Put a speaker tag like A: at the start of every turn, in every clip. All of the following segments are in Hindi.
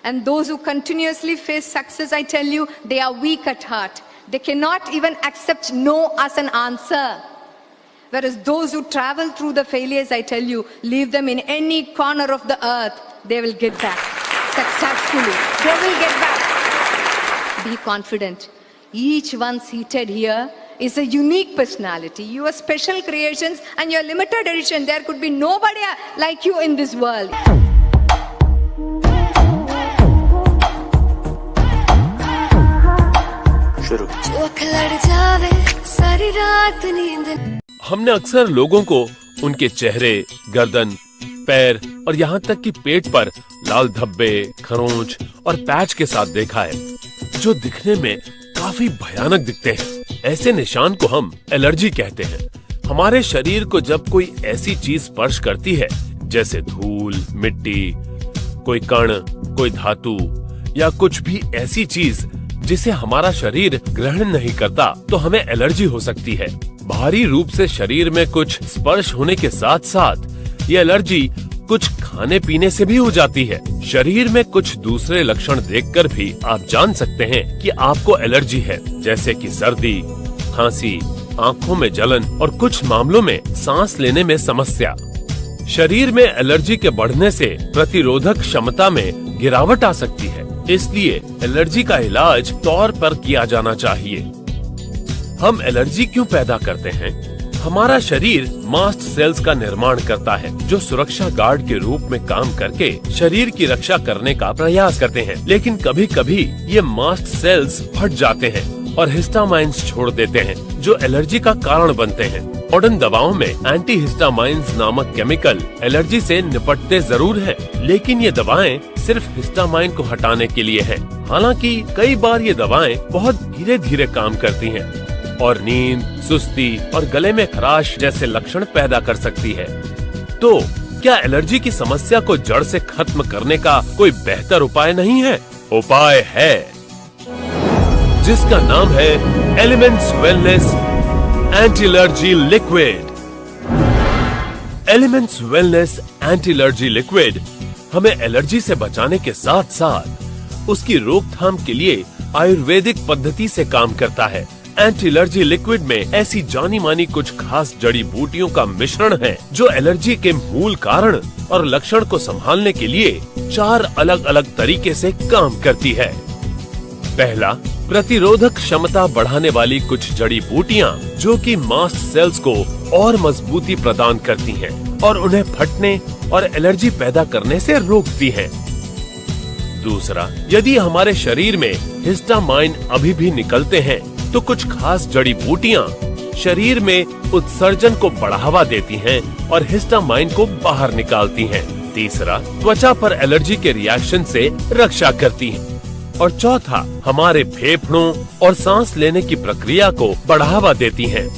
A: And those who continuously face success, I tell you, they are weak at heart. They cannot even accept no as an answer. Whereas those who travel through the failures, I tell you, leave them in any corner of the earth, they will get back successfully. They will get back. Be confident. Each one seated here is a unique personality. You are special creations and you are limited edition. There could be nobody like you in this world.
B: हमने अक्सर लोगों को उनके चेहरे, गर्दन, पैर और यहाँ तक कि पेट पर लाल धब्बे, खरोंच और पैच के साथ देखा है, जो दिखने में काफी भयानक दिखते हैं। ऐसे निशान को हम एलर्जी कहते हैं। हमारे शरीर को जब कोई ऐसी चीज स्पर्श करती है, जैसे धूल, मिट्टी, कोई कण, कोई धातु या कुछ भी ऐसी चीज जिसे हमारा शरीर ग्रहण नहीं करता, तो हमें एलर्जी हो सकती है। बाहरी रूप से शरीर में कुछ स्पर्श होने के साथ साथ ये एलर्जी कुछ खाने पीने से भी हो जाती है। शरीर में कुछ दूसरे लक्षण देखकर भी आप जान सकते हैं कि आपको एलर्जी है, जैसे कि सर्दी, खांसी, आंखों में जलन और कुछ मामलों में सांस लेने में समस्या। शरीर में एलर्जी के बढ़ने से प्रतिरोधक क्षमता में गिरावट आ सकती है, इसलिए एलर्जी का इलाज तौर पर किया जाना चाहिए। हम एलर्जी क्यों पैदा करते हैं? हमारा शरीर मास्ट सेल्स का निर्माण करता है, जो सुरक्षा गार्ड के रूप में काम करके शरीर की रक्षा करने का प्रयास करते हैं। लेकिन कभी कभी ये मास्ट सेल्स फट जाते हैं और हिस्टामाइन्स छोड़ देते हैं, जो एलर्जी का कारण बनते हैं। मॉडर्न दवाओं में एंटीहिस्टामाइन्स नामक केमिकल एलर्जी से निपटते जरूर हैं, लेकिन ये दवाएं सिर्फ हिस्टामाइन को हटाने के लिए हैं। हालांकि कई बार ये दवाएं बहुत धीरे धीरे काम करती हैं और नींद, सुस्ती और गले में खराश जैसे लक्षण पैदा कर सकती है। तो क्या एलर्जी की समस्या को जड़ से खत्म करने का कोई बेहतर उपाय नहीं है? उपाय है, जिसका नाम है elements wellness anti-allergy liquid. Elements wellness anti-allergy liquid हमें एलर्जी से बचाने के साथ साथ उसकी रोकथाम के लिए आयुर्वेदिक पद्धति से काम करता है। एंटी-एलर्जी लिक्विड में ऐसी जानी मानी कुछ खास जड़ी बूटियों का मिश्रण है, जो एलर्जी के मूल कारण और लक्षण को संभालने के लिए 4 अलग अलग तरीके से काम करती है। पहला, प्रतिरोधक क्षमता बढ़ाने वाली कुछ जड़ी बूटियां, जो कि मास्ट सेल्स को और मजबूती प्रदान करती हैं और उन्हें फटने और एलर्जी पैदा करने से रोकती हैं। दूसरा, यदि हमारे शरीर में हिस्टामाइन अभी भी निकलते हैं, तो कुछ खास जड़ी बूटियां शरीर में उत्सर्जन को बढ़ावा देती हैं और हिस्टामाइन को बाहर निकालती हैं। तीसरा, त्वचा पर एलर्जी के रिएक्शन से रक्षा करती हैं। और चौथा, हमारे फेफड़ों और सांस लेने की प्रक्रिया को बढ़ावा देती हैं।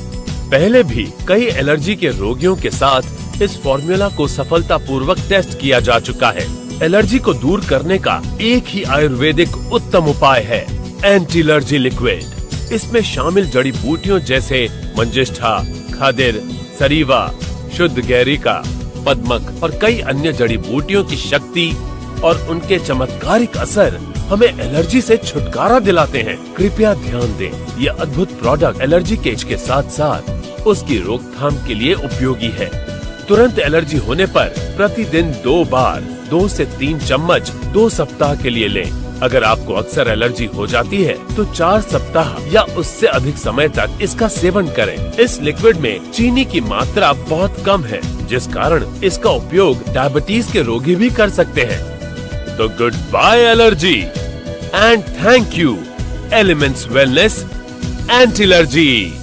B: पहले भी कई एलर्जी के रोगियों के साथ इस फॉर्मूला को सफलतापूर्वक टेस्ट किया जा चुका है। एलर्जी को दूर करने का एक ही आयुर्वेदिक उत्तम उपाय है, एंटी-एलर्जी लिक्विड। इसमें शामिल जड़ी बूटियों जैसे मंजिष्ठा, खादिर, सरीवा, शुद्ध गैरिका, पद्मक और कई अन्य जड़ी बूटियों की शक्ति और उनके चमत्कारिक असर हमें एलर्जी से छुटकारा दिलाते हैं। कृपया ध्यान दें, ये अद्भुत प्रोडक्ट एलर्जी केज के साथ साथ उसकी रोकथाम के लिए उपयोगी है। तुरंत एलर्जी होने पर प्रतिदिन 2 बार 2 से 3 चम्मच 2 सप्ताह के लिए लें। अगर आपको अक्सर एलर्जी हो जाती है, तो 4 सप्ताह या उससे अधिक समय तक इसका सेवन करें। इस लिक्विड में चीनी की मात्रा बहुत कम है, जिस कारण इसका उपयोग डायबिटीज के रोगी भी कर सकते हैं। तो goodbye allergy and thank you elements wellness anti-allergy.